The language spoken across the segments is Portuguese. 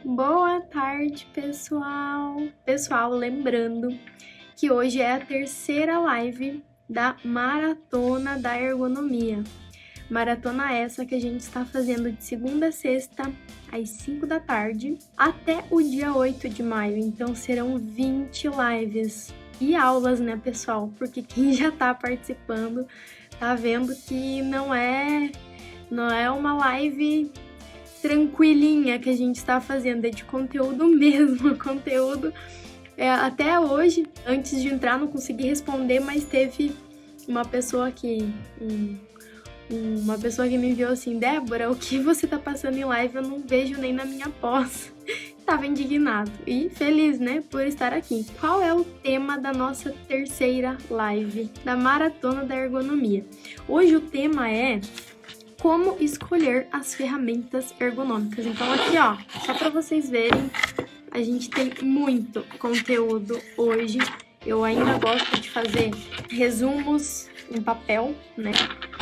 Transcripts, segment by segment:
Boa tarde, pessoal! Pessoal, lembrando que hoje é a terceira live da Maratona da Ergonomia. Maratona essa que a gente está fazendo de segunda a sexta, às 5 da tarde, até o dia 8 de maio. Então serão 20 lives e aulas, né, pessoal? Porque quem já tá participando tá vendo que não é uma live tranquilinha que a gente está fazendo, é de conteúdo mesmo, conteúdo. Até hoje, antes de entrar, não consegui responder, mas teve uma pessoa que me enviou assim: Débora, o que você tá passando em live eu não vejo nem na minha pós. Tava indignado e feliz, né, por estar aqui. Qual é o tema da nossa terceira live da Maratona da Ergonomia? Hoje o tema é como escolher as ferramentas ergonômicas. Então aqui, ó, só para vocês verem, a gente tem muito conteúdo hoje. Eu ainda gosto de fazer resumos em papel, né?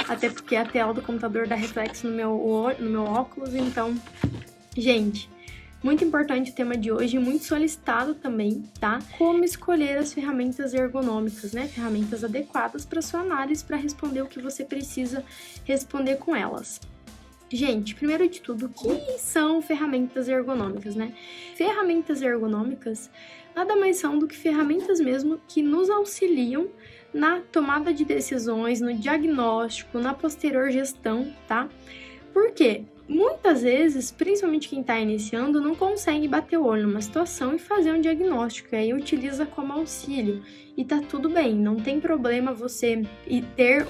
Até porque a tela do computador dá reflexo no meu óculos. Então, gente, muito importante o tema de hoje, muito solicitado também, tá? Como escolher as ferramentas ergonômicas, né? Ferramentas adequadas para sua análise, para responder o que você precisa responder com elas. Gente, primeiro de tudo, o que são ferramentas ergonômicas, né? Ferramentas ergonômicas nada mais são do que ferramentas mesmo que nos auxiliam na tomada de decisões, no diagnóstico, na posterior gestão, tá? Por quê? Muitas vezes, principalmente quem está iniciando, não consegue bater o olho numa situação e fazer um diagnóstico, e aí utiliza como auxílio. E tá tudo bem, não tem problema você ter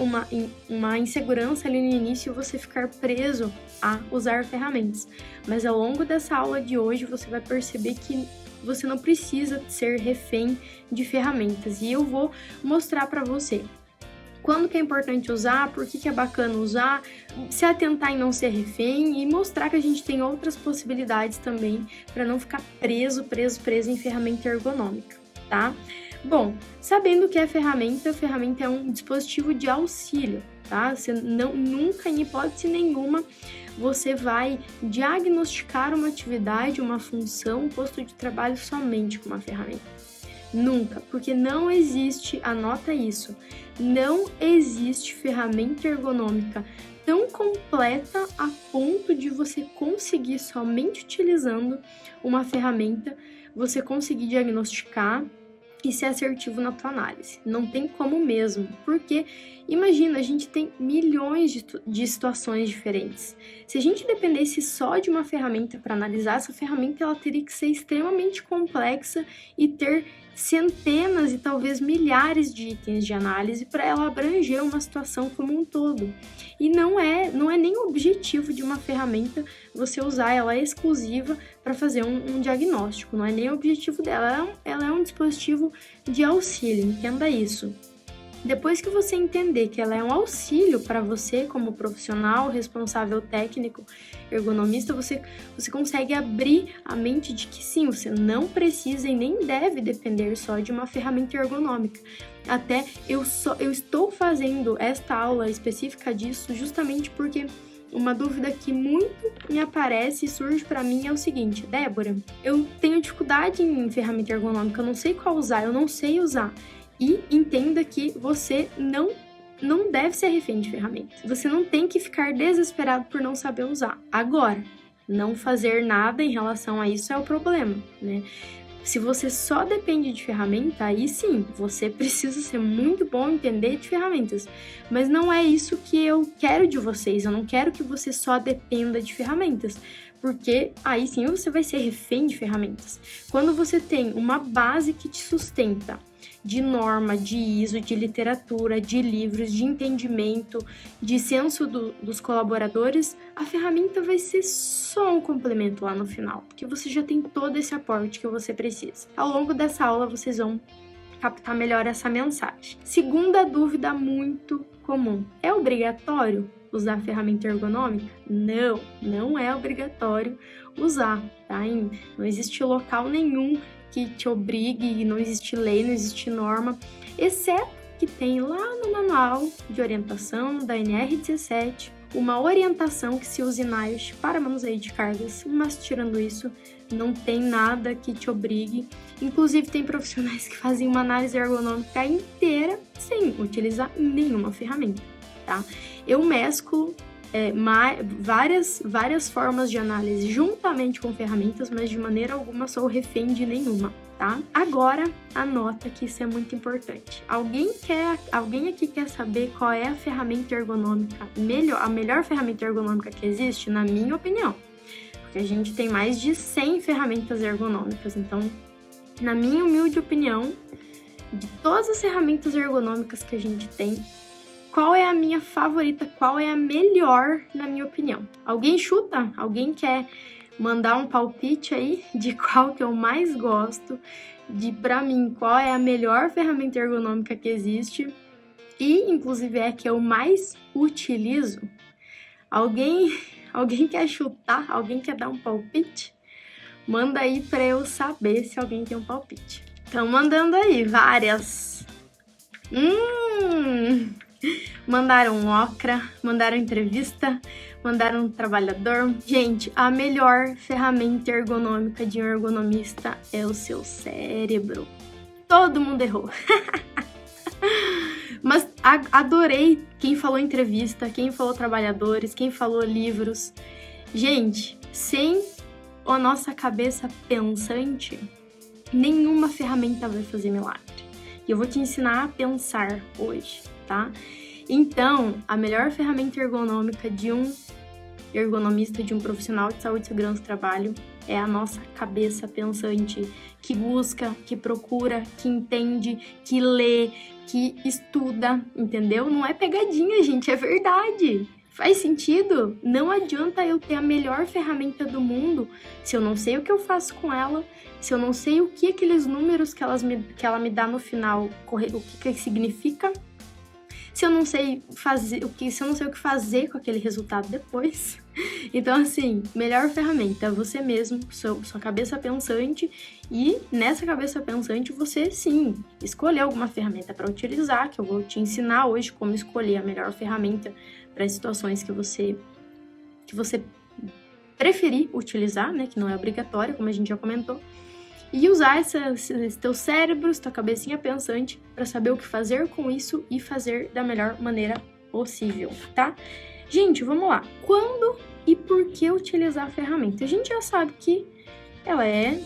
uma insegurança ali no início e você ficar preso a usar ferramentas. Mas ao longo dessa aula de hoje, você vai perceber que você não precisa ser refém de ferramentas. E eu vou mostrar para você quando que é importante usar, por que é bacana usar, se atentar em não ser refém e mostrar que a gente tem outras possibilidades também para não ficar preso em ferramenta ergonômica, tá? Bom, sabendo que a ferramenta é um dispositivo de auxílio, tá? Você nunca, em hipótese nenhuma, você vai diagnosticar uma atividade, uma função, um posto de trabalho somente com uma ferramenta. Nunca, porque não existe, anota isso, não existe ferramenta ergonômica tão completa a ponto de você conseguir, somente utilizando uma ferramenta, você conseguir diagnosticar e ser assertivo na tua análise. Não tem como mesmo, porque imagina, a gente tem milhões de situações diferentes. Se a gente dependesse só de uma ferramenta para analisar, essa ferramenta ela teria que ser extremamente complexa e ter centenas e talvez milhares de itens de análise para ela abranger uma situação como um todo. E não é nem o objetivo de uma ferramenta você usar ela exclusiva para fazer um diagnóstico, não é nem o objetivo dela, ela é um dispositivo de auxílio, entenda isso. Depois que você entender que ela é um auxílio para você como profissional, responsável técnico, ergonomista, você consegue abrir a mente de que sim, você não precisa e nem deve depender só de uma ferramenta ergonômica. Até eu estou fazendo esta aula específica disso justamente porque uma dúvida que muito me aparece e surge para mim é o seguinte: Débora, eu tenho dificuldade em ferramenta ergonômica, eu não sei qual usar, eu não sei usar. E entenda que você não deve ser refém de ferramentas. Você não tem que ficar desesperado por não saber usar. Agora, não fazer nada em relação a isso é o problema, né? Se você só depende de ferramenta, aí sim, você precisa ser muito bom em entender de ferramentas. Mas não é isso que eu quero de vocês. Eu não quero que você só dependa de ferramentas, porque aí sim você vai ser refém de ferramentas. Quando você tem uma base que te sustenta, de norma, de ISO, de literatura, de livros, de entendimento, de senso dos colaboradores, a ferramenta vai ser só um complemento lá no final, porque você já tem todo esse aporte que você precisa. Ao longo dessa aula, vocês vão captar melhor essa mensagem. Segunda dúvida muito comum: é obrigatório usar ferramenta ergonômica? Não, não é obrigatório usar, tá? Não existe local nenhum que te obrigue, não existe lei, não existe norma, exceto que tem lá no manual de orientação da NR17 uma orientação que se use na IELTS para manuseio de cargas, mas tirando isso, não tem nada que te obrigue. Inclusive, tem profissionais que fazem uma análise ergonômica inteira sem utilizar nenhuma ferramenta, tá? Eu mesclo várias formas de análise juntamente com ferramentas, mas de maneira alguma sou refém de nenhuma, tá? Agora, anota que isso é muito importante. Alguém aqui quer saber qual é a ferramenta ergonômica a melhor ferramenta ergonômica que existe? Na minha opinião, porque a gente tem mais de 100 ferramentas ergonômicas, então, na minha humilde opinião, de todas as ferramentas ergonômicas que a gente tem, qual é a minha favorita? Qual é a melhor, na minha opinião? Alguém chuta? Alguém quer mandar um palpite aí de qual que eu mais gosto? Pra mim, qual é a melhor ferramenta ergonômica que existe? E, inclusive, é a que eu mais utilizo? Alguém quer chutar? Alguém quer dar um palpite? Manda aí pra eu saber se alguém tem um palpite. Estão mandando aí várias. Mandaram ocra, mandaram entrevista, mandaram trabalhador. Gente, a melhor ferramenta ergonômica de um ergonomista é o seu cérebro. Todo mundo errou. Mas adorei quem falou entrevista, quem falou trabalhadores, quem falou livros. Gente, sem a nossa cabeça pensante, nenhuma ferramenta vai fazer milagre. E eu vou te ensinar a pensar hoje, tá? Então, a melhor ferramenta ergonômica de um ergonomista, de um profissional de saúde, segurança do trabalho, é a nossa cabeça pensante, que busca, que procura, que entende, que lê, que estuda, entendeu? Não é pegadinha, gente, é verdade. Faz sentido? Não adianta eu ter a melhor ferramenta do mundo se eu não sei o que eu faço com ela, se eu não sei o que aqueles números que ela me dá no final, o que significa, se eu não sei se eu não sei o que fazer com aquele resultado depois. Então, assim, melhor ferramenta é você mesmo, sua cabeça pensante, e nessa cabeça pensante você, sim, escolher alguma ferramenta para utilizar, que eu vou te ensinar hoje como escolher a melhor ferramenta para as situações que você preferir utilizar, né, que não é obrigatório, como a gente já comentou, e usar esse teu cérebro, tua cabecinha pensante para saber o que fazer com isso e fazer da melhor maneira possível, tá? Gente, vamos lá. Quando e por que utilizar a ferramenta? A gente já sabe que ela é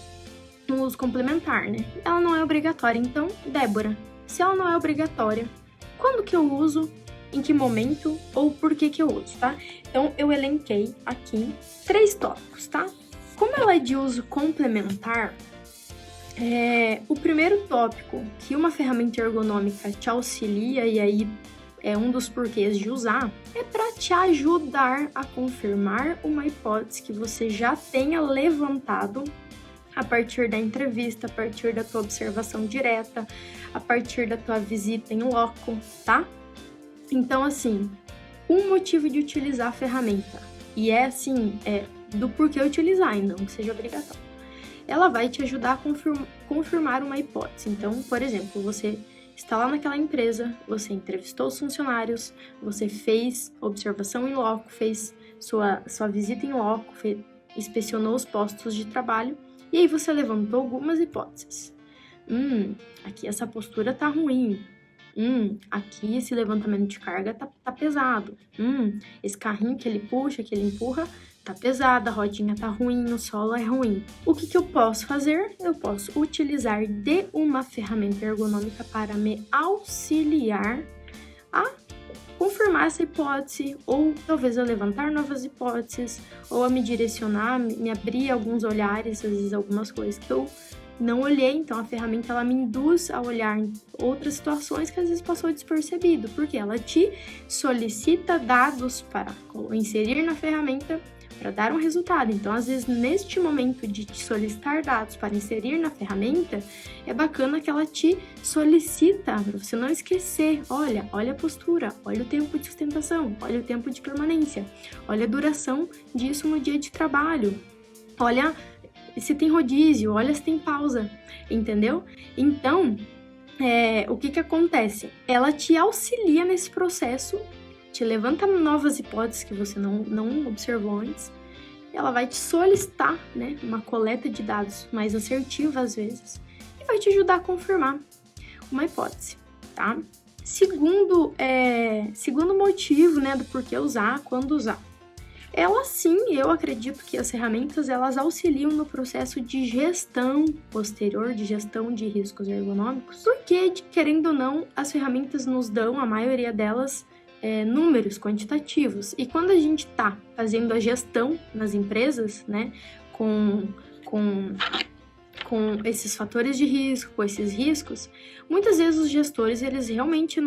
um uso complementar, né? Ela não é obrigatória. Então, Débora, se ela não é obrigatória, quando que eu uso, em que momento ou por que que eu uso, tá? Então, eu elenquei aqui 3 tópicos, tá? Como ela é de uso complementar, o primeiro tópico que uma ferramenta ergonômica te auxilia, e aí é um dos porquês de usar, é para te ajudar a confirmar uma hipótese que você já tenha levantado a partir da entrevista, a partir da tua observação direta, a partir da tua visita em loco, tá? Então, assim, um motivo de utilizar a ferramenta, e do porquê utilizar, e não que seja obrigatório. Ela vai te ajudar a confirmar uma hipótese. Então, por exemplo, você está lá naquela empresa, você entrevistou os funcionários, você fez observação em loco, fez sua visita em loco, inspecionou os postos de trabalho, e aí você levantou algumas hipóteses. Aqui essa postura tá ruim. Aqui esse levantamento de carga tá pesado. Esse carrinho que ele puxa, que ele empurra, tá pesado, a rodinha tá ruim, o solo é ruim. O que eu posso fazer? Eu posso utilizar de uma ferramenta ergonômica para me auxiliar a confirmar essa hipótese, ou talvez a levantar novas hipóteses, ou a me direcionar, me abrir alguns olhares, às vezes algumas coisas que eu não olhei. Então a ferramenta ela me induz a olhar em outras situações que às vezes passou despercebido, porque ela te solicita dados para inserir na ferramenta para dar um resultado. Então, às vezes, neste momento de te solicitar dados para inserir na ferramenta, é bacana que ela te solicita, para você não esquecer, olha a postura, olha o tempo de sustentação, olha o tempo de permanência, olha a duração disso no dia de trabalho, olha se tem rodízio, olha se tem pausa, entendeu? Então, o que acontece? Ela te auxilia nesse processo te levanta novas hipóteses que você não observou antes. Ela vai te solicitar, né, uma coleta de dados mais assertiva às vezes e vai te ajudar a confirmar uma hipótese, tá? Segundo motivo, né, do porquê usar, quando usar. Elas sim, eu acredito que as ferramentas, elas auxiliam no processo de gestão posterior, de gestão de riscos ergonômicos, porque, querendo ou não, as ferramentas nos dão, a maioria delas, números quantitativos. E quando a gente está fazendo a gestão nas empresas, né, com esses fatores de risco, com esses riscos, muitas vezes os gestores, eles realmente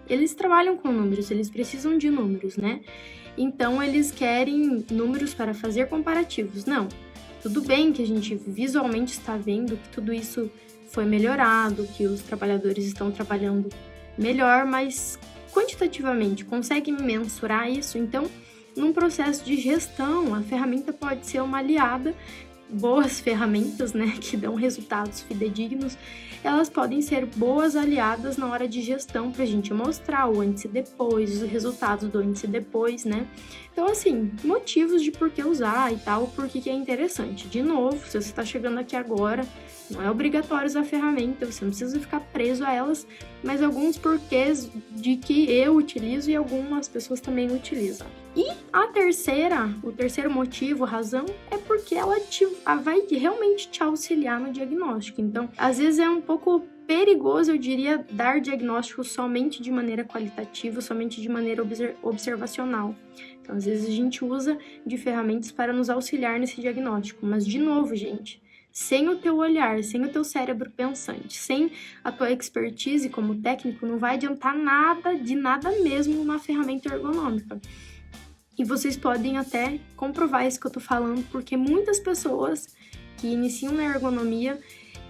eles trabalham com números, eles precisam de números, né? Então, eles querem números para fazer comparativos. Não, tudo bem que a gente visualmente está vendo que tudo isso foi melhorado, que os trabalhadores estão trabalhando melhor, mas quantitativamente, consegue mensurar isso? Então, num processo de gestão, a ferramenta pode ser uma aliada. Boas ferramentas, né, que dão resultados fidedignos, elas podem ser boas aliadas na hora de gestão para a gente mostrar o antes e depois, os resultados do antes e depois, né? Então, assim, motivos de por que usar e tal, por que é interessante. De novo, se você está chegando aqui agora, não é obrigatório usar a ferramenta, você não precisa ficar preso a elas, mas alguns porquês de que eu utilizo e algumas pessoas também utilizam. E o terceiro motivo, razão, é porque ela vai realmente te auxiliar no diagnóstico. Então, às vezes é um pouco perigoso, eu diria, dar diagnóstico somente de maneira qualitativa, somente de maneira observacional. Então, às vezes a gente usa de ferramentas para nos auxiliar nesse diagnóstico. Mas, de novo, gente, sem o teu olhar, sem o teu cérebro pensante, sem a tua expertise como técnico, não vai adiantar nada, de nada mesmo, uma ferramenta ergonômica. E vocês podem até comprovar isso que eu tô falando, porque muitas pessoas que iniciam na ergonomia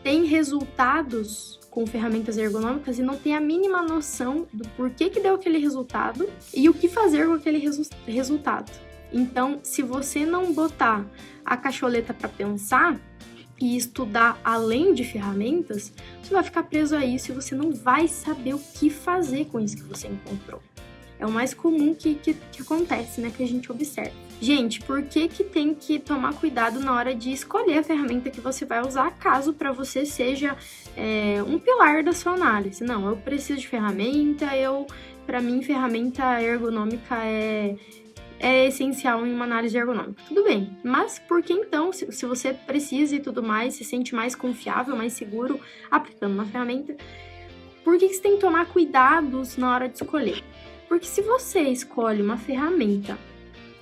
têm resultados com ferramentas ergonômicas e não têm a mínima noção do porquê que deu aquele resultado e o que fazer com aquele resultado. Então, se você não botar a cacholeta para pensar e estudar além de ferramentas, você vai ficar preso a isso e você não vai saber o que fazer com isso que você encontrou. É o mais comum que acontece, né, que a gente observa. Gente, por que tem que tomar cuidado na hora de escolher a ferramenta que você vai usar, caso para você seja um pilar da sua análise? Não, eu preciso de ferramenta, para mim, ferramenta ergonômica é essencial em uma análise ergonômica. Tudo bem, mas por que então, se você precisa e tudo mais, se sente mais confiável, mais seguro aplicando uma ferramenta, por que você tem que tomar cuidados na hora de escolher? Porque se você escolhe uma ferramenta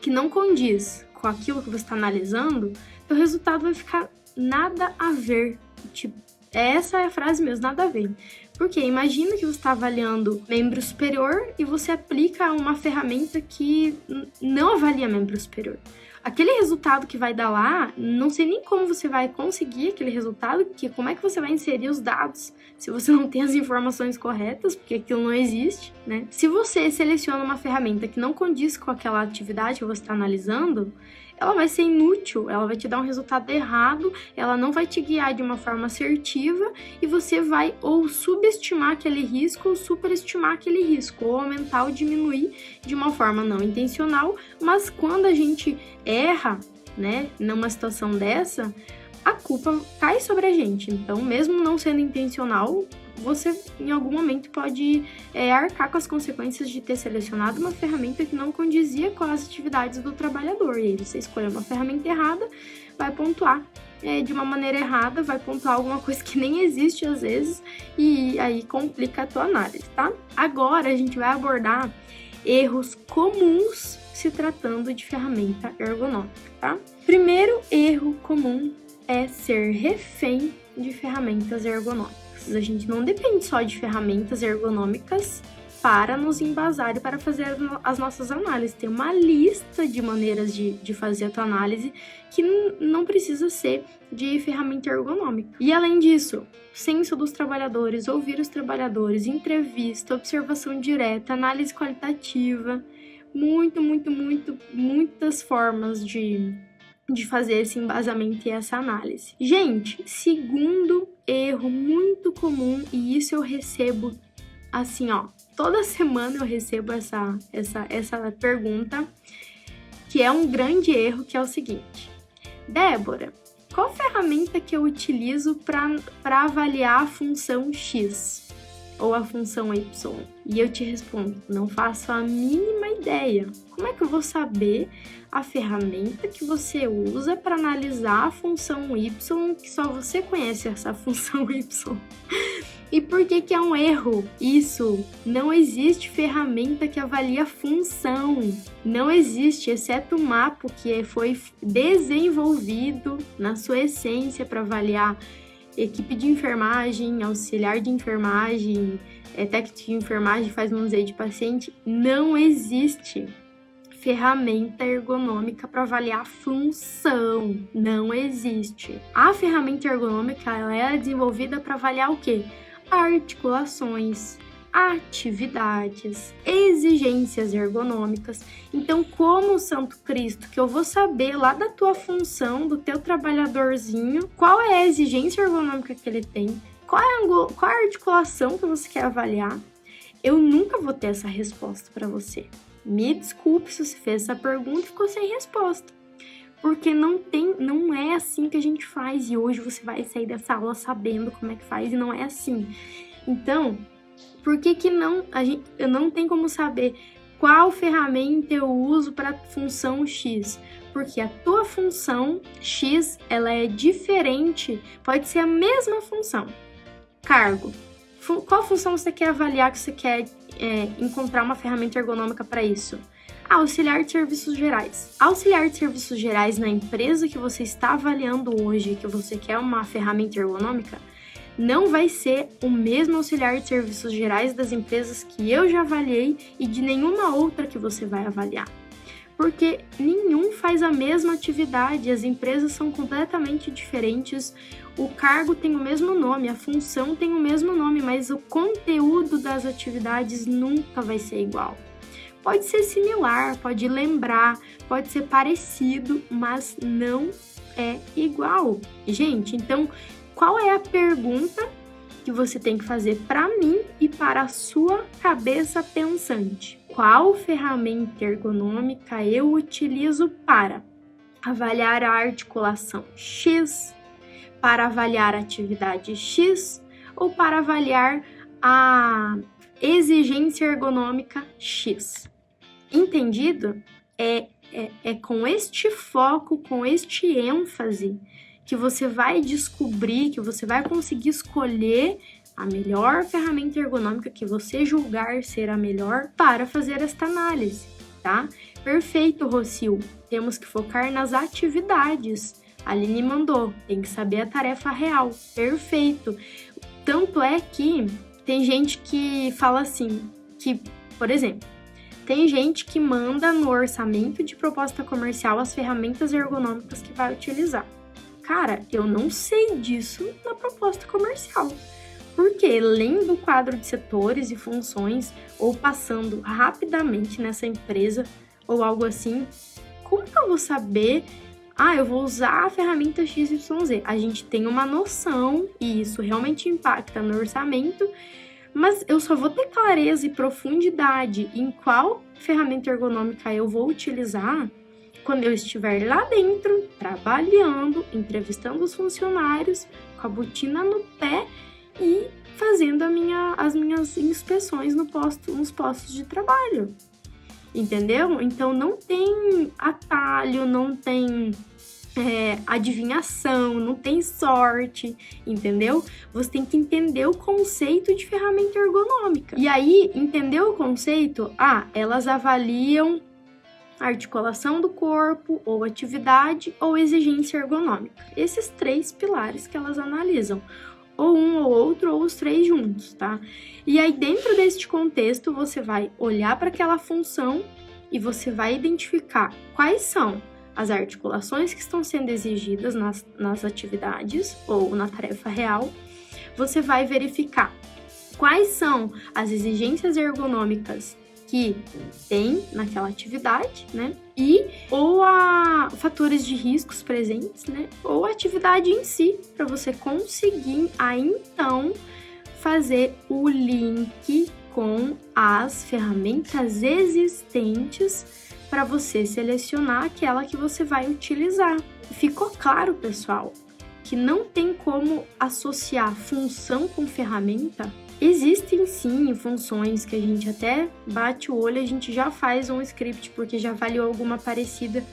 que não condiz com aquilo que você está analisando, o resultado vai ficar nada a ver. Tipo, essa é a frase mesmo, nada a ver. Porque imagina que você está avaliando membro superior e você aplica uma ferramenta que não avalia membro superior. Aquele resultado que vai dar lá, não sei nem como você vai conseguir aquele resultado, porque como é que você vai inserir os dados se você não tem as informações corretas, porque aquilo não existe, né? Se você seleciona uma ferramenta que não condiz com aquela atividade que você está analisando, ela vai ser inútil, ela vai te dar um resultado errado, ela não vai te guiar de uma forma assertiva e você vai ou subestimar aquele risco ou superestimar aquele risco, ou aumentar ou diminuir de uma forma não intencional, mas quando a gente erra, né, numa situação dessa, a culpa cai sobre a gente. Então, mesmo não sendo intencional, você em algum momento pode arcar com as consequências de ter selecionado uma ferramenta que não condizia com as atividades do trabalhador. E aí você escolheu uma ferramenta errada, vai pontuar de uma maneira errada, vai pontuar alguma coisa que nem existe às vezes, e aí complica a tua análise, tá? Agora a gente vai abordar erros comuns se tratando de ferramenta ergonômica, tá? Primeiro erro comum é ser refém de ferramentas ergonômicas. A gente não depende só de ferramentas ergonômicas para nos embasar e para fazer as nossas análises. Tem uma lista de maneiras de fazer a tua análise que não precisa ser de ferramenta ergonômica. E além disso, censo dos trabalhadores, ouvir os trabalhadores, entrevista, observação direta, análise qualitativa, muitas formas de fazer esse embasamento e essa análise. Gente, segundo erro muito comum, e isso eu recebo assim, toda semana eu recebo essa pergunta, que é um grande erro, que é o seguinte: Débora, qual ferramenta que eu utilizo para avaliar a função X ou a função Y? E eu te respondo, não faço a mínima ideia. Como é que eu vou saber a ferramenta que você usa para analisar a função Y, que só você conhece essa função Y? E por que é um erro isso? Não existe ferramenta que avalia função. Não existe, exceto o MAPO, que foi desenvolvido na sua essência para avaliar equipe de enfermagem, auxiliar de enfermagem, técnico de enfermagem, faz manuseio de paciente. Não existe ferramenta ergonômica para avaliar função. Não existe. A ferramenta ergonômica, ela é desenvolvida para avaliar o quê? Articulações, atividades, exigências ergonômicas. Então, como o Santo Cristo, que eu vou saber lá da tua função, do teu trabalhadorzinho, qual é a exigência ergonômica que ele tem, qual é a articulação que você quer avaliar? Eu nunca vou ter essa resposta para você. Me desculpe se você fez essa pergunta e ficou sem resposta. Porque não é assim que a gente faz, e hoje você vai sair dessa aula sabendo como é que faz, e não é assim. Então, por que eu não tenho como saber qual ferramenta eu uso para função X? Porque a tua função X, ela é diferente, pode ser a mesma função. Cargo. Qual função você quer avaliar, que você quer encontrar uma ferramenta ergonômica para isso? Auxiliar de serviços gerais. Auxiliar de serviços gerais na empresa que você está avaliando hoje, que você quer uma ferramenta ergonômica, não vai ser o mesmo auxiliar de serviços gerais das empresas que eu já avaliei e de nenhuma outra que você vai avaliar. Porque nenhum faz a mesma atividade, as empresas são completamente diferentes, o cargo tem o mesmo nome, a função tem o mesmo nome, mas o conteúdo das atividades nunca vai ser igual. Pode ser similar, pode lembrar, pode ser parecido, mas não é igual. Gente, então, qual é a pergunta que você tem que fazer para mim e para a sua cabeça pensante? Qual ferramenta ergonômica eu utilizo para avaliar a articulação X, para avaliar a atividade X ou para avaliar a exigência ergonômica X? Entendido? É com este foco, com este ênfase, que você vai descobrir, que você vai conseguir escolher a melhor ferramenta ergonômica que você julgar ser a melhor para fazer esta análise, tá? Perfeito, Rocio. Temos que focar nas atividades. A Aline mandou, tem que saber a tarefa real. Perfeito. Tanto é que tem gente que fala assim, que, por exemplo, tem gente que manda no orçamento de proposta comercial as ferramentas ergonômicas que vai utilizar. Cara, eu não sei disso na proposta comercial. Porque lendo o quadro de setores e funções, ou passando rapidamente nessa empresa, ou algo assim, como que eu vou saber? Eu vou usar a ferramenta XYZ. A gente tem uma noção, e isso realmente impacta no orçamento, mas eu só vou ter clareza e profundidade em qual ferramenta ergonômica eu vou utilizar quando eu estiver lá dentro, trabalhando, entrevistando os funcionários, com a botina no pé e fazendo as minhas inspeções nos postos de trabalho. Entendeu? Então não tem atalho, não tem adivinhação, não tem sorte, entendeu? Você tem que entender o conceito de ferramenta ergonômica. E aí, entender o conceito, elas avaliam a articulação do corpo, ou atividade, ou exigência ergonômica. Esses 3 pilares que elas analisam. Ou um ou outro, ou os 3 juntos, tá? E aí, dentro deste contexto, você vai olhar para aquela função e você vai identificar quais são as articulações que estão sendo exigidas nas atividades ou na tarefa real. Você vai verificar quais são as exigências ergonômicas que tem naquela atividade, né? Ou fatores de riscos presentes, né? Ou a atividade em si, para você conseguir aí então fazer o link com as ferramentas existentes para você selecionar aquela que você vai utilizar. Ficou claro, pessoal, que não tem como associar função com ferramenta? Existem sim funções que a gente até bate o olho, a gente já faz um script porque já avaliou alguma parecida,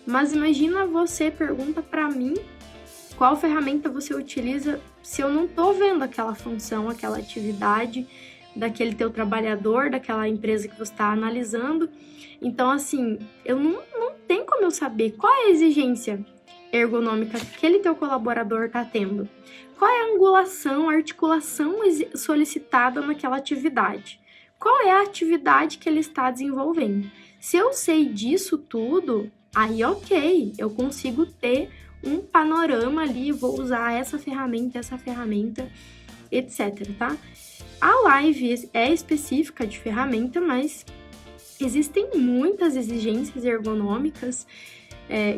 mas imagina você pergunta para mim qual ferramenta você utiliza se eu não tô vendo aquela função, aquela atividade daquele teu trabalhador, daquela empresa que você está analisando. Então, assim, eu não tem como eu saber qual é a exigência ergonômica que aquele teu colaborador está tendo. Qual é a angulação, a articulação solicitada naquela atividade? Qual é a atividade que ele está desenvolvendo? Se eu sei disso tudo, aí ok, eu consigo ter um panorama ali, vou usar essa ferramenta, etc, tá? A live é específica de ferramenta, mas existem muitas exigências ergonômicas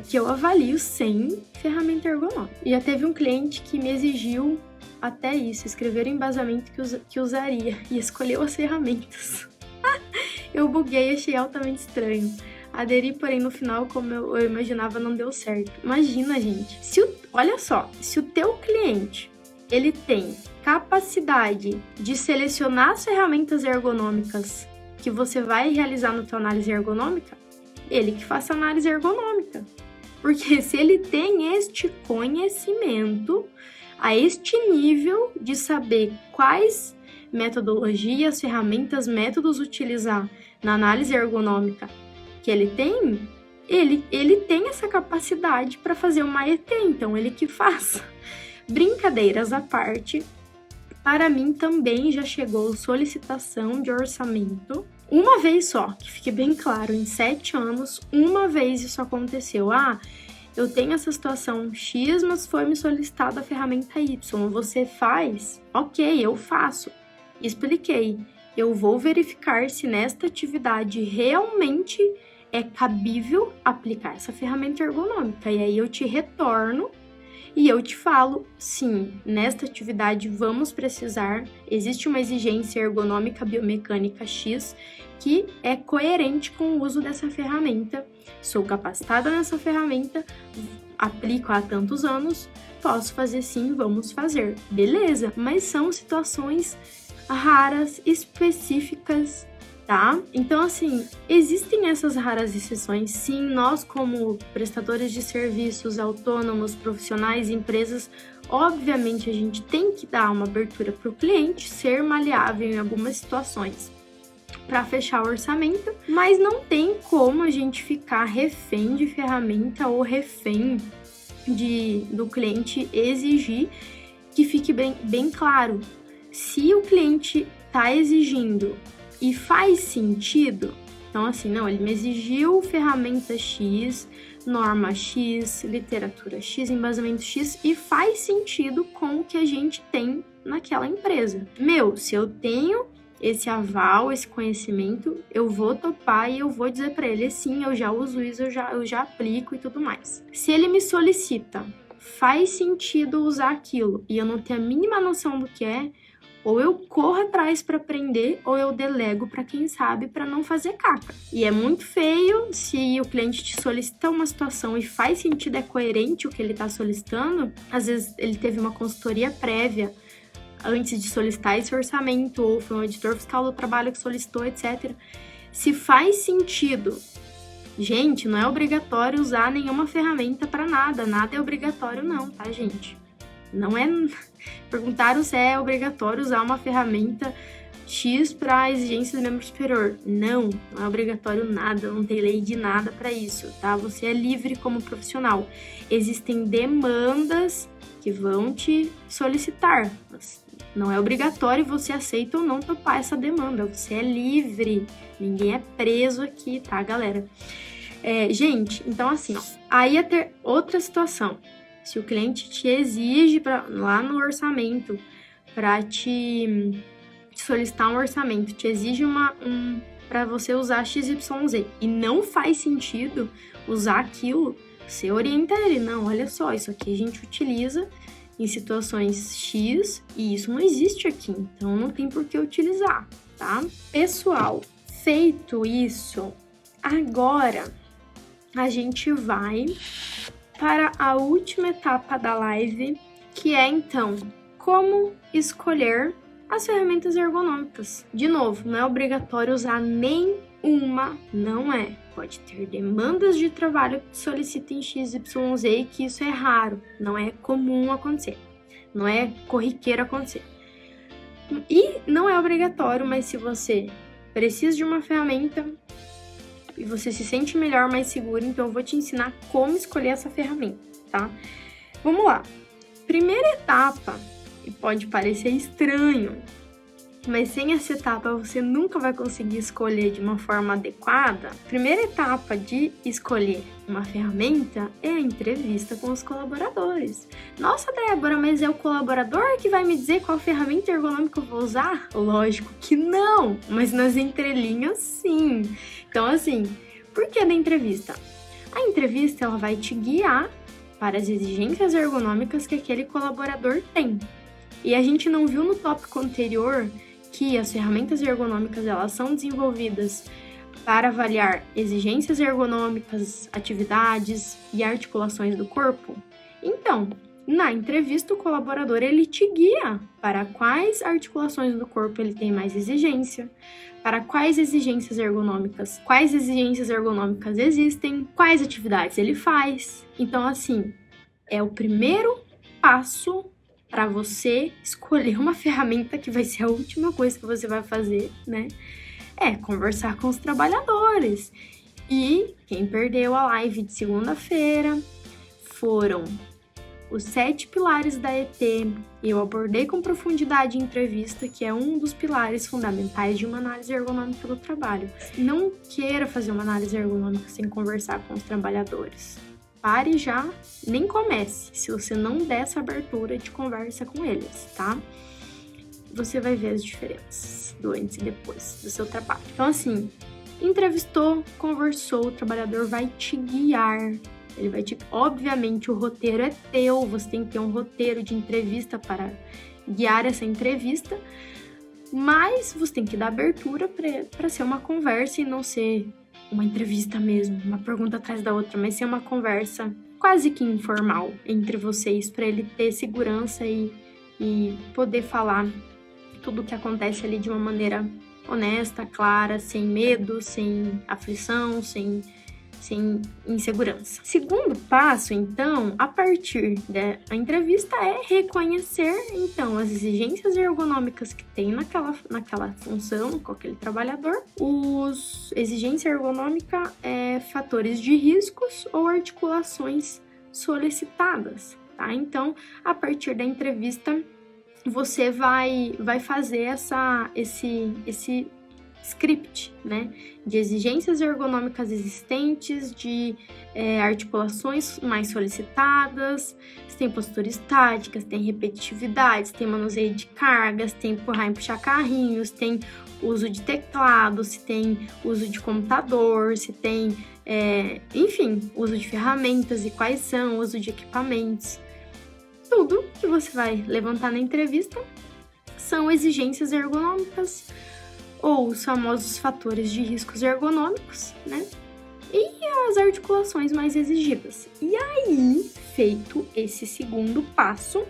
que eu avalio sem ferramenta ergonômica. E já teve um cliente que me exigiu até isso, escrever o embasamento que usaria e escolheu as ferramentas. Eu buguei e achei altamente estranho. Aderi, porém, no final, como eu imaginava, não deu certo. Imagina, gente. Olha só, se o teu cliente ele tem capacidade de selecionar as ferramentas ergonômicas que você vai realizar na tua análise ergonômica, ele que faça análise ergonômica. Porque se ele tem este conhecimento, a este nível de saber quais metodologias, ferramentas, métodos utilizar na análise ergonômica que ele tem, ele tem essa capacidade para fazer uma ET, então ele que faça. Brincadeiras à parte, para mim também já chegou solicitação de orçamento. Uma vez só, que fique bem claro, em 7 anos, uma vez isso aconteceu. Eu tenho essa situação X, mas foi me solicitada a ferramenta Y. Você faz? Ok, eu faço. Expliquei. Eu vou verificar se nesta atividade realmente é cabível aplicar essa ferramenta ergonômica. E aí eu te retorno e eu te falo, sim, nesta atividade vamos precisar, existe uma exigência ergonômica biomecânica X que é coerente com o uso dessa ferramenta. Sou capacitada nessa ferramenta, aplico há tantos anos, posso fazer sim, vamos fazer. Beleza, mas são situações raras, específicas, tá? Então, assim, existem essas raras exceções, sim, nós como prestadores de serviços autônomos, profissionais, empresas, obviamente a gente tem que dar uma abertura para o cliente, ser maleável em algumas situações para fechar o orçamento, mas não tem como a gente ficar refém de ferramenta ou refém do cliente exigir. Que fique bem claro, se o cliente está exigindo e faz sentido, então assim, não, ele me exigiu ferramenta X, norma X, literatura X, embasamento X e faz sentido com o que a gente tem naquela empresa. Se eu tenho esse aval, esse conhecimento, eu vou topar e eu vou dizer para ele, sim, eu já uso isso, eu já aplico e tudo mais. Se ele me solicita, faz sentido usar aquilo e eu não tenho a mínima noção do que é, ou eu corro atrás para aprender, ou eu delego para quem sabe para não fazer caca. E é muito feio se o cliente te solicita uma situação e faz sentido, é coerente o que ele está solicitando. Às vezes ele teve uma consultoria prévia antes de solicitar esse orçamento, ou foi um editor fiscal do trabalho que solicitou, etc. Se faz sentido, gente, não é obrigatório usar nenhuma ferramenta para nada é obrigatório não, tá, gente? Não é... Perguntaram se é obrigatório usar uma ferramenta X para exigências do membro superior. Não é obrigatório nada, não tem lei de nada para isso, tá? Você é livre como profissional. Existem demandas que vão te solicitar, mas não é obrigatório, você aceita ou não topar essa demanda. Você é livre, ninguém é preso aqui, tá, galera? Gente, então assim, aí outra situação. Se o cliente te exige lá no orçamento, para te solicitar um orçamento, te exige para você usar XYZ e não faz sentido usar aquilo, você orienta ele, não, olha só, isso aqui a gente utiliza em situações X e isso não existe aqui, então não tem por que utilizar, tá? Pessoal, feito isso, agora a gente vai para a última etapa da live, que é então como escolher as ferramentas ergonômicas. De novo, não é obrigatório usar nenhuma, não é. Pode ter demandas de trabalho que solicitem XYZ e que isso é raro, não é comum acontecer, não é corriqueiro acontecer. E não é obrigatório, mas se você precisa de uma ferramenta e você se sente melhor, mais seguro, então eu vou te ensinar como escolher essa ferramenta, tá? Vamos lá. Primeira etapa, e pode parecer estranho, mas sem essa etapa você nunca vai conseguir escolher de uma forma adequada. A primeira etapa de escolher uma ferramenta é a entrevista com os colaboradores. Nossa, Débora, mas é o colaborador que vai me dizer qual ferramenta ergonômica eu vou usar? Lógico que não, mas nas entrelinhas sim. Então assim, por que da entrevista? A entrevista ela vai te guiar para as exigências ergonômicas que aquele colaborador tem. E a gente não viu no tópico anterior que as ferramentas ergonômicas elas são desenvolvidas para avaliar exigências ergonômicas, atividades e articulações do corpo? Então, na entrevista, o colaborador ele te guia para quais articulações do corpo ele tem mais exigência, para quais exigências ergonômicas existem, quais atividades ele faz. Então, assim, é o primeiro passo para você escolher uma ferramenta que vai ser a última coisa que você vai fazer, né? É conversar com os trabalhadores. E quem perdeu a live de segunda-feira foram os 7 pilares da ET. Eu abordei com profundidade em entrevista, que é um dos pilares fundamentais de uma análise ergonômica do trabalho. Não queira fazer uma análise ergonômica sem conversar com os trabalhadores. Pare já, nem comece, se você não der essa abertura de conversa com eles, tá? Você vai ver as diferenças do antes e depois do seu trabalho. Então, assim, entrevistou, conversou, o trabalhador vai te guiar. Ele vai te... Obviamente, o roteiro é teu, você tem que ter um roteiro de entrevista para guiar essa entrevista, mas você tem que dar abertura para ser uma conversa e não ser uma entrevista mesmo, uma pergunta atrás da outra, mas ser uma conversa quase que informal entre vocês, para ele ter segurança e poder falar tudo o que acontece ali de uma maneira honesta, clara, sem medo, sem aflição, sem insegurança. Segundo passo, então, a partir da entrevista é reconhecer, então, as exigências ergonômicas que tem naquela função, com aquele trabalhador. Exigência ergonômica é fatores de riscos ou articulações solicitadas, tá? Então, a partir da entrevista, você vai fazer esse script, né, de exigências ergonômicas existentes, de articulações mais solicitadas, se tem postura estática, se tem repetitividade, se tem manuseio de cargas, se tem empurrar e puxar carrinhos, se tem uso de teclado, se tem uso de computador, se tem, enfim, uso de ferramentas e quais são, uso de equipamentos. Tudo que você vai levantar na entrevista são exigências ergonômicas, ou os famosos fatores de riscos ergonômicos, né? E as articulações mais exigidas. E aí, feito esse segundo passo,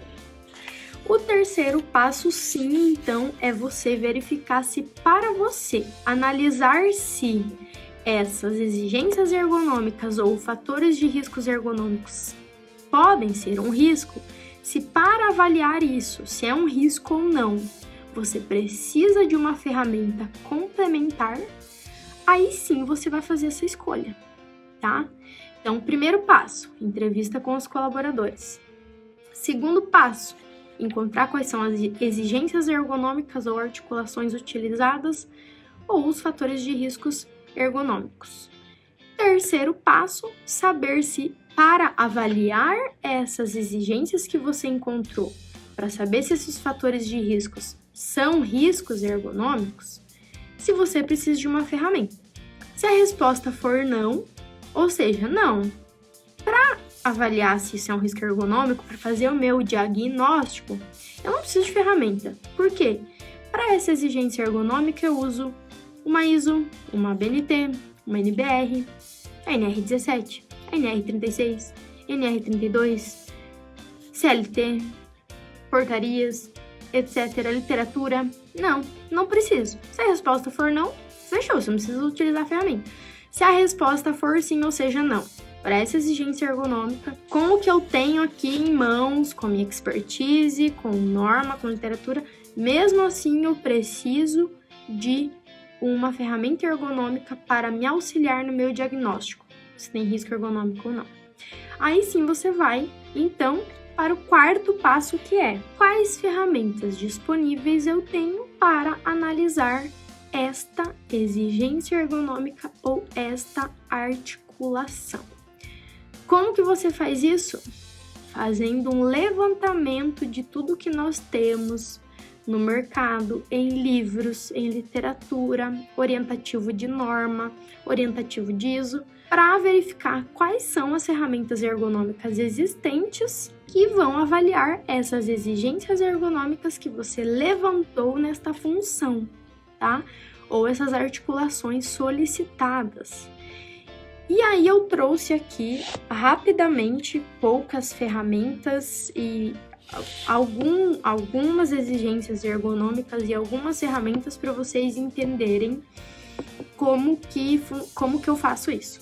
o terceiro passo, sim, então, é você verificar se para você analisar se essas exigências ergonômicas ou fatores de riscos ergonômicos podem ser um risco, se para avaliar isso, se é um risco ou não, você precisa de uma ferramenta complementar, aí sim você vai fazer essa escolha, tá? Então, primeiro passo, entrevista com os colaboradores. Segundo passo, encontrar quais são as exigências ergonômicas ou articulações utilizadas ou os fatores de riscos ergonômicos. Terceiro passo, saber se para avaliar essas exigências que você encontrou, para saber se esses fatores de riscos são riscos ergonômicos, se você precisa de uma ferramenta. Se a resposta for não, ou seja, não, para avaliar se isso é um risco ergonômico, para fazer o meu diagnóstico, eu não preciso de ferramenta. Por quê? Para essa exigência ergonômica, eu uso uma ISO, uma BNT, uma NBR, a NR17, a NR36, NR32, CLT, portarias, etc., literatura. Não preciso. Se a resposta for não, fechou, você não precisa utilizar a ferramenta. Se a resposta for sim, ou seja, não, para essa exigência ergonômica, com o que eu tenho aqui em mãos, com a minha expertise, com norma, com literatura, mesmo assim eu preciso de uma ferramenta ergonômica para me auxiliar no meu diagnóstico, se tem risco ergonômico ou não. Aí sim você vai, então, para o quarto passo, que é: quais ferramentas disponíveis eu tenho para analisar esta exigência ergonômica ou esta articulação? Como que você faz isso? Fazendo um levantamento de tudo que nós temos no mercado, em livros, em literatura, orientativo de norma, orientativo de ISO, para verificar quais são as ferramentas ergonômicas existentes que vão avaliar essas exigências ergonômicas que você levantou nesta função, tá? Ou essas articulações solicitadas. E aí eu trouxe aqui rapidamente poucas ferramentas e algumas exigências ergonômicas e algumas ferramentas para vocês entenderem como que eu faço isso.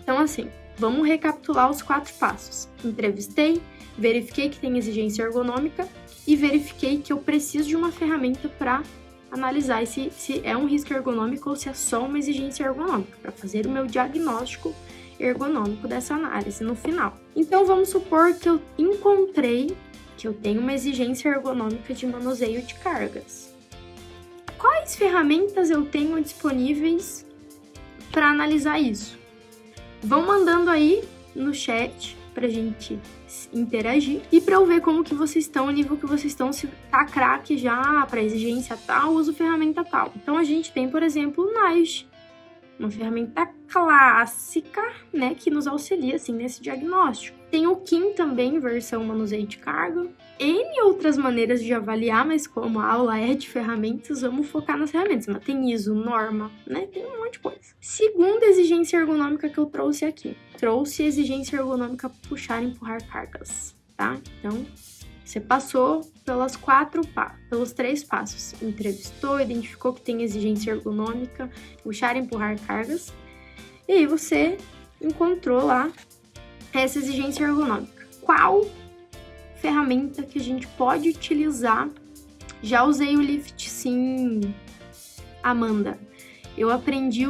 Então, assim, vamos recapitular os 4 passos. Entrevistei, verifiquei que tem exigência ergonômica e verifiquei que eu preciso de uma ferramenta para analisar se é um risco ergonômico ou se é só uma exigência ergonômica, para fazer o meu diagnóstico ergonômico dessa análise no final. Então, vamos supor que eu encontrei que eu tenho uma exigência ergonômica de manuseio de cargas. Quais ferramentas eu tenho disponíveis para analisar isso? Vão mandando aí no chat pra gente interagir e para eu ver como que vocês estão, o nível que vocês estão, se tá craque já para exigência tal, uso ferramenta tal. Então a gente tem, por exemplo, o NIGE, uma ferramenta clássica, né, que nos auxilia assim nesse diagnóstico. Tem o KIM também, versão manuseio de carga. N outras maneiras de avaliar, mas como a aula é de ferramentas, vamos focar nas ferramentas. Mas tem ISO, norma, né? Tem um monte de coisa. Segunda exigência ergonômica que eu trouxe aqui. Trouxe exigência ergonômica puxar e empurrar cargas, tá? Então, você passou pelos 3 passos. Entrevistou, identificou que tem exigência ergonômica, puxar e empurrar cargas. E aí você encontrou lá essa exigência ergonômica. Qual ferramenta que a gente pode utilizar? Já usei o Lift Sim, Amanda. Eu aprendi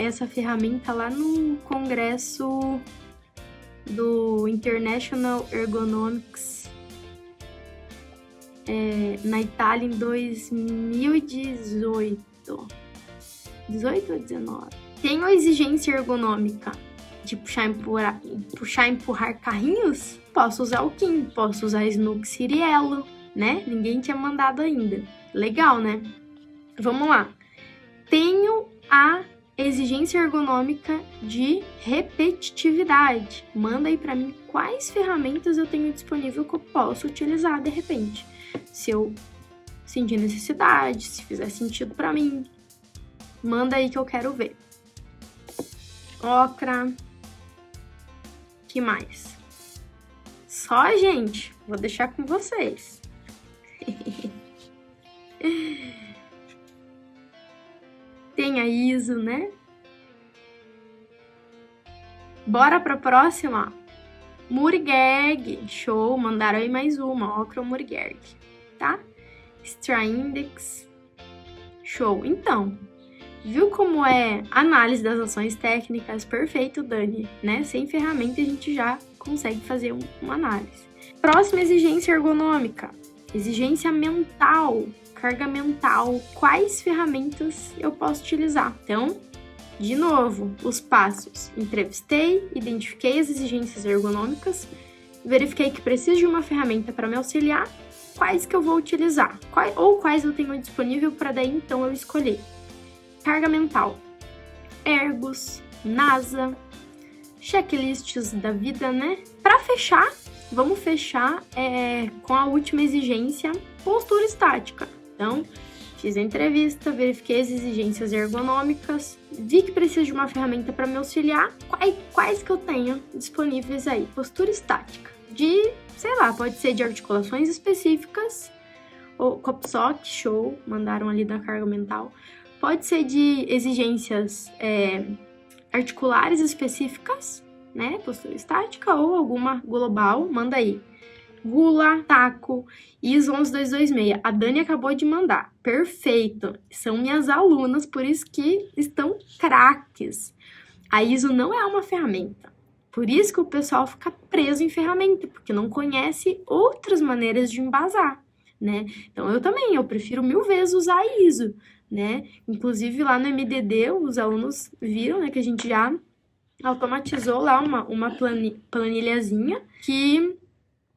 essa ferramenta lá no congresso do International Ergonomics na Itália em 2018. 18 ou 19? Tenho a exigência ergonômica de puxar e empurrar carrinhos? Posso usar o KIM, posso usar Snook Ciriello, né? Ninguém tinha mandado ainda. Legal, né? Vamos lá. Tenho a exigência ergonômica de repetitividade. Manda aí pra mim quais ferramentas eu tenho disponível que eu posso utilizar de repente. Se eu sentir necessidade, se fizer sentido pra mim. Manda aí que eu quero ver. Ocra. Que mais? Só, gente. Vou deixar com vocês. Tem a ISO, né? Bora pra próxima? Murgerg. Show. Mandaram aí mais uma. Ocra Murgerg. Tá? Straindex. Show. Então, viu como é análise das ações técnicas? Perfeito, Dani, né? Sem ferramenta a gente já consegue fazer uma análise. Próxima exigência ergonômica. Exigência mental, carga mental. Quais ferramentas eu posso utilizar? Então, de novo, os passos. Entrevistei, identifiquei as exigências ergonômicas, verifiquei que preciso de uma ferramenta para me auxiliar. Quais que eu vou utilizar? Quais eu tenho disponível para daí então eu escolher? Carga mental, Ergos, NASA, checklists da vida, né? Para fechar, vamos fechar com a última exigência, postura estática. Então, fiz a entrevista, verifiquei as exigências ergonômicas, vi que preciso de uma ferramenta para me auxiliar. Quais que eu tenho disponíveis aí? Postura estática. Sei lá, pode ser de articulações específicas, ou COPSOC, show, mandaram ali da carga mental. Pode ser de exigências articulares específicas, né? Postura estática, ou alguma global, manda aí. Gula, taco, ISO 11226. A Dani acabou de mandar. Perfeito. São minhas alunas, por isso que estão craques. A ISO não é uma ferramenta. Por isso que o pessoal fica preso em ferramenta, porque não conhece outras maneiras de embasar, né? Então, eu prefiro 1000 vezes usar a ISO, né? Inclusive, lá no MDD, os alunos viram, né, que a gente já automatizou lá uma planilhazinha que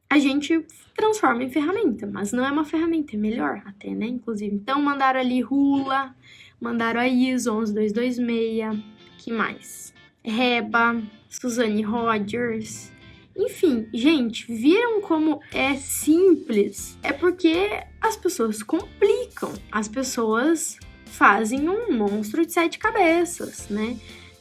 a gente transforma em ferramenta, mas não é uma ferramenta, é melhor até, né, inclusive. Então, mandaram ali Rula, mandaram a ISO 11226, que mais? Reba, Suzane Rogers, enfim, gente, viram como é simples? É porque as pessoas complicam, as pessoas fazem um monstro de 7 cabeças, né?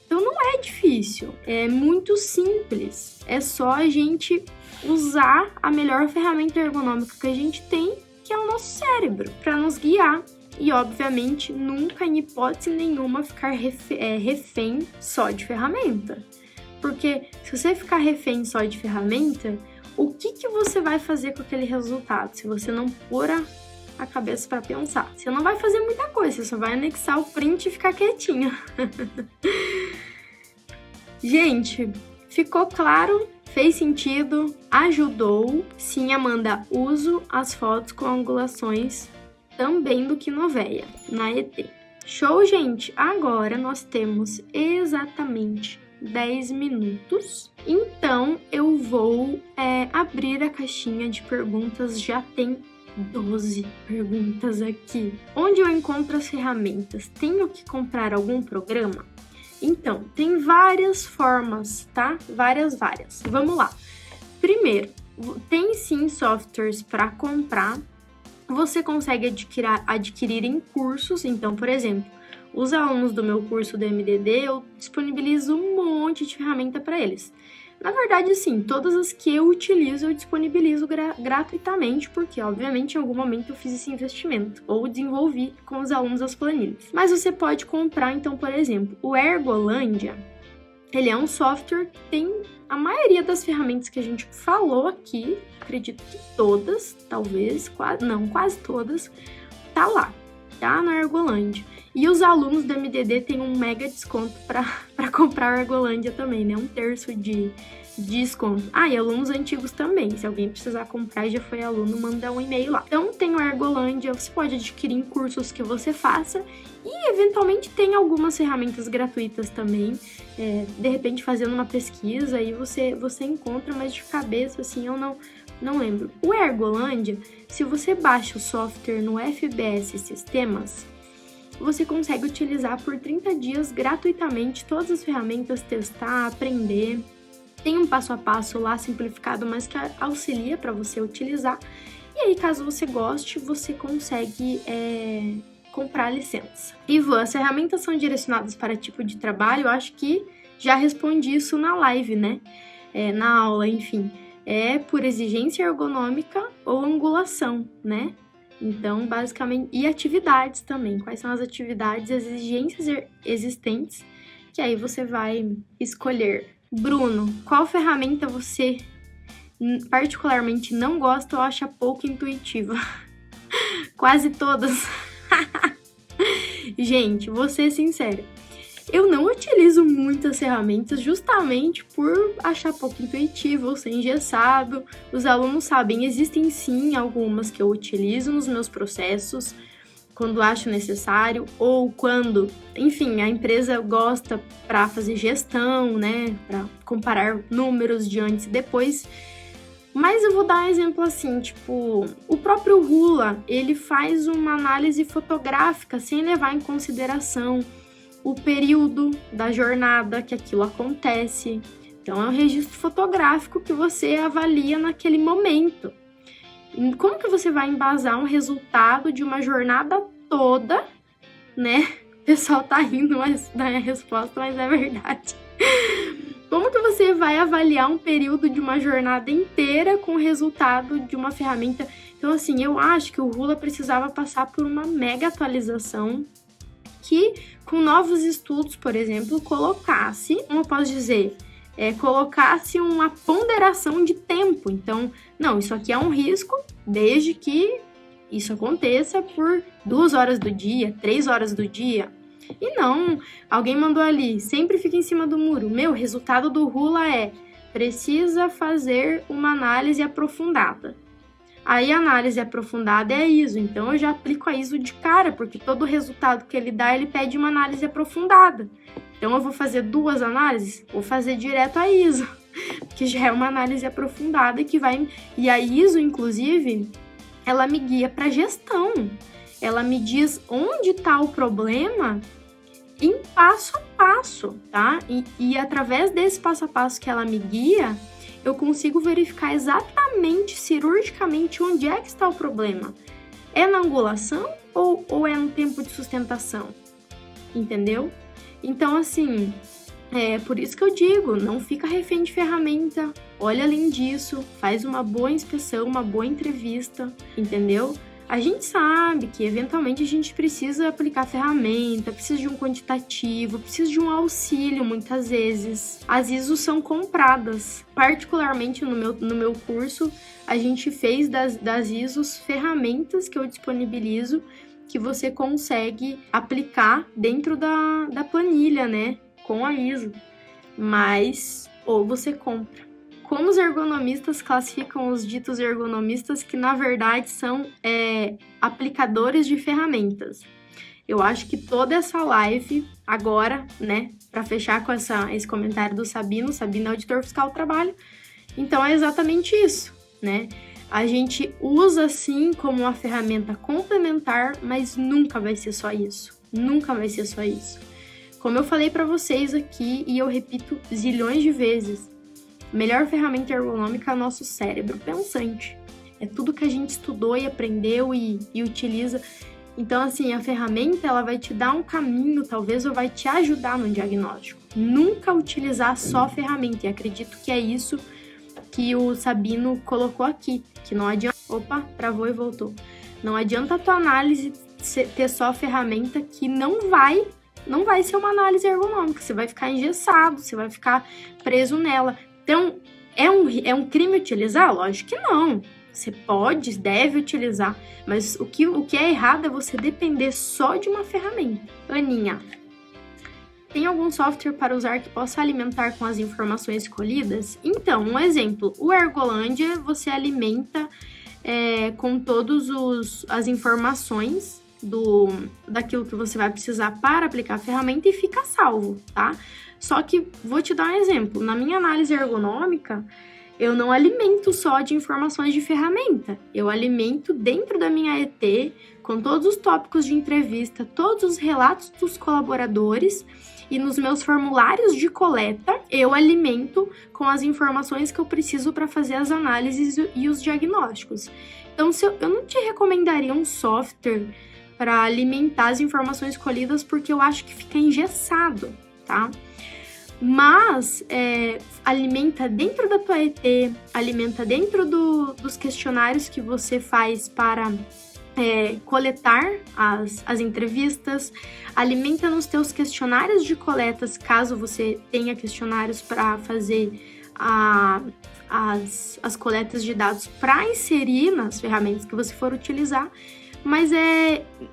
Então não é difícil, é muito simples, é só a gente usar a melhor ferramenta ergonômica que a gente tem, que é o nosso cérebro, para nos guiar. E, obviamente, nunca, em hipótese nenhuma, ficar refém só de ferramenta. Porque se você ficar refém só de ferramenta, o que você vai fazer com aquele resultado? Se você não pôr a cabeça para pensar. Você não vai fazer muita coisa, você só vai anexar o print e ficar quietinho. Gente, ficou claro? Fez sentido? Ajudou? Sim, Amanda, uso as fotos com angulações também do Kinovéia, na ET. Show, gente? Agora nós temos exatamente 10 minutos. Então, eu vou abrir a caixinha de perguntas. Já tem 12 perguntas aqui. Onde eu encontro as ferramentas? Tenho que comprar algum programa? Então, tem várias formas, tá? Várias. Vamos lá. Primeiro, tem sim softwares para comprar. Você consegue adquirir em cursos. Então, por exemplo, os alunos do meu curso do MDD, eu disponibilizo um monte de ferramenta para eles. Na verdade, sim, todas as que eu utilizo, eu disponibilizo gratuitamente, porque, obviamente, em algum momento eu fiz esse investimento, ou desenvolvi com os alunos as planilhas. Mas você pode comprar, então, por exemplo, o Ergolândia, ele é um software que tem a maioria das ferramentas que a gente falou aqui, acredito que todas, talvez, quase todas, tá lá, tá? Na Ergolândia. E os alunos do MDD têm um mega desconto para comprar a Ergolândia também, né? 1/3 de desconto. E alunos antigos também. Se alguém precisar comprar e já foi aluno, manda um e-mail lá. Então, tem o Ergolândia, você pode adquirir em cursos que você faça e, eventualmente, tem algumas ferramentas gratuitas também. De repente, fazendo uma pesquisa, aí você encontra, mas de cabeça, assim, eu não lembro. O Ergolândia, se você baixa o software no FBS Sistemas, você consegue utilizar por 30 dias gratuitamente todas as ferramentas, testar, aprender. Tem um passo a passo lá simplificado, mas que auxilia para você utilizar. E aí, caso você goste, você consegue comprar a licença. Ivan, as ferramentas são direcionadas para tipo de trabalho? Eu acho que já respondi isso na live, né? Na aula, enfim. É por exigência ergonômica ou angulação, né? Então, basicamente, e atividades também. Quais são as atividades, as exigências existentes, que aí você vai escolher. Bruno, qual ferramenta você particularmente não gosta ou acha pouco intuitiva? Quase todas. Gente, vou ser sincera. Eu não utilizo muitas ferramentas justamente por achar pouco intuitivo ou ser engessado. Os alunos sabem, existem sim algumas que eu utilizo nos meus processos, quando acho necessário, ou quando, enfim, a empresa gosta para fazer gestão, né, para comparar números de antes e depois. Mas eu vou dar um exemplo assim, tipo, o próprio Rula, ele faz uma análise fotográfica sem levar em consideração o período da jornada que aquilo acontece, Então, é um registro fotográfico que você avalia naquele momento. E como que você vai embasar um resultado de uma jornada toda, né? O pessoal tá rindo da minha resposta, mas é verdade. Como que você vai avaliar um período de uma jornada inteira com o resultado de uma ferramenta? Então, assim, eu acho que o Rula precisava passar por uma mega atualização que, com novos estudos, por exemplo, colocasse, como eu posso dizer, colocasse uma ponderação de tempo. Então, não, isso aqui é um risco desde que isso aconteça por 2 horas do dia, 3 horas do dia. E não, alguém mandou ali, sempre fica em cima do muro. Meu, o resultado do Rula precisa fazer uma análise aprofundada. Aí a análise aprofundada é a ISO, então eu já aplico a ISO de cara, porque todo resultado que ele dá, ele pede uma análise aprofundada. Então eu vou fazer 2 análises, vou fazer direto a ISO, que já é uma análise aprofundada que vai... E a ISO, inclusive, ela me guia para gestão. Ela me diz onde está o problema em passo a passo, tá? E através desse passo a passo que ela me guia, eu consigo verificar exatamente, cirurgicamente, onde é que está o problema. É na angulação ou é no tempo de sustentação? Entendeu? Então, assim, por isso que eu digo, não fica refém de ferramenta. Olha além disso, faz uma boa inspeção, uma boa entrevista, entendeu? A gente sabe que, eventualmente, a gente precisa aplicar ferramenta, precisa de um quantitativo, precisa de um auxílio, muitas vezes. As ISOs são compradas. Particularmente no meu curso, a gente fez das ISOs ferramentas que eu disponibilizo que você consegue aplicar dentro da planilha, né? Com a ISO. Mas, ou você compra. Como os ergonomistas classificam os ditos ergonomistas que, na verdade, são aplicadores de ferramentas? Eu acho que toda essa live, agora, né, para fechar com esse comentário do Sabino é auditor fiscal do trabalho, então é exatamente isso, né? A gente usa, sim, como uma ferramenta complementar, mas nunca vai ser só isso. Nunca vai ser só isso. Como eu falei para vocês aqui, e eu repito zilhões de vezes, a melhor ferramenta ergonômica é o nosso cérebro pensante. É tudo que a gente estudou e aprendeu e utiliza. Então, assim, a ferramenta, ela vai te dar um caminho, talvez, ou vai te ajudar no diagnóstico. Nunca utilizar só a ferramenta. E acredito que é isso que o Sabino colocou aqui. Que não adianta... Opa, travou e voltou. Não adianta a tua análise ter só a ferramenta, que não vai ser uma análise ergonômica. Você vai ficar engessado, você vai ficar preso nela. Então, é um crime utilizar? Lógico que não. Você deve utilizar, mas o que é errado é você depender só de uma ferramenta. Aninha, tem algum software para usar que possa alimentar com as informações escolhidas? Então, um exemplo, o Ergolândia você alimenta com todas as informações daquilo que você vai precisar para aplicar a ferramenta e fica salvo, tá? Só que, vou te dar um exemplo, na minha análise ergonômica, eu não alimento só de informações de ferramenta, eu alimento dentro da minha ET, com todos os tópicos de entrevista, todos os relatos dos colaboradores, e nos meus formulários de coleta, eu alimento com as informações que eu preciso para fazer as análises e os diagnósticos. Então, eu não te recomendaria um software para alimentar as informações escolhidas, porque eu acho que fica engessado, tá? Mas alimenta dentro da tua ET, alimenta dentro dos questionários que você faz para coletar as entrevistas, alimenta nos teus questionários de coletas, caso você tenha questionários para fazer as coletas de dados para inserir nas ferramentas que você for utilizar. Mas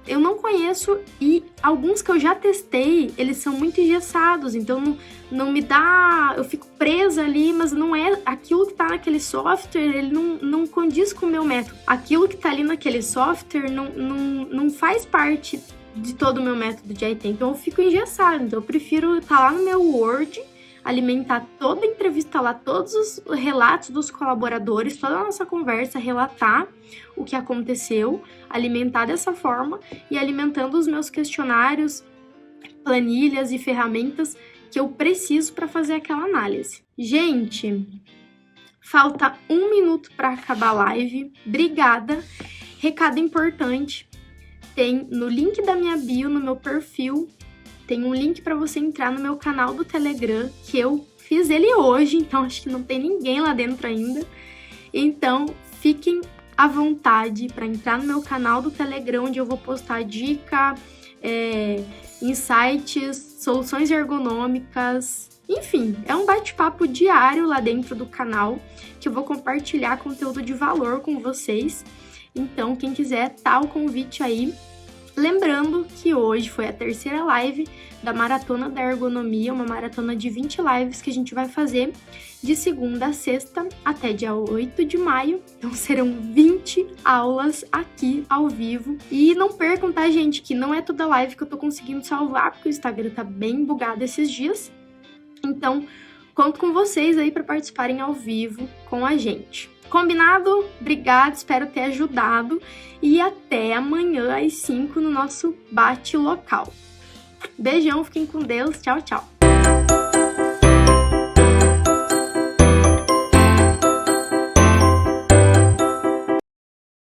eu não conheço, e alguns que eu já testei, eles são muito engessados, então não me dá, eu fico presa ali, mas não é aquilo que tá naquele software, ele não condiz com o meu método. Aquilo que tá ali naquele software não faz parte de todo o meu método de IT, então eu fico engessado, então eu prefiro estar lá no meu Word, alimentar toda a entrevista lá, todos os relatos dos colaboradores, toda a nossa conversa, relatar o que aconteceu, alimentar dessa forma e alimentando os meus questionários, planilhas e ferramentas que eu preciso para fazer aquela análise. Gente, falta 1 minuto para acabar a live. Obrigada. Recado importante, tem no link da minha bio, no meu perfil, tem um link para você entrar no meu canal do Telegram, que eu fiz ele hoje, então acho que não tem ninguém lá dentro ainda. Então, fiquem à vontade para entrar no meu canal do Telegram, onde eu vou postar dica, insights, soluções ergonômicas, enfim, é um bate-papo diário lá dentro do canal, que eu vou compartilhar conteúdo de valor com vocês. Então, quem quiser, tá o convite aí. Lembrando que hoje foi a terceira live da Maratona da Ergonomia, uma maratona de 20 lives que a gente vai fazer de segunda a sexta até dia 8 de maio. Então serão 20 aulas aqui ao vivo. E não percam, tá, gente, que não é toda live que eu tô conseguindo salvar, porque o Instagram tá bem bugado esses dias. Então, conto com vocês aí para participarem ao vivo com a gente. Combinado? Obrigada, espero ter ajudado e até amanhã às 5 no nosso bate local. Beijão, fiquem com Deus, tchau, tchau!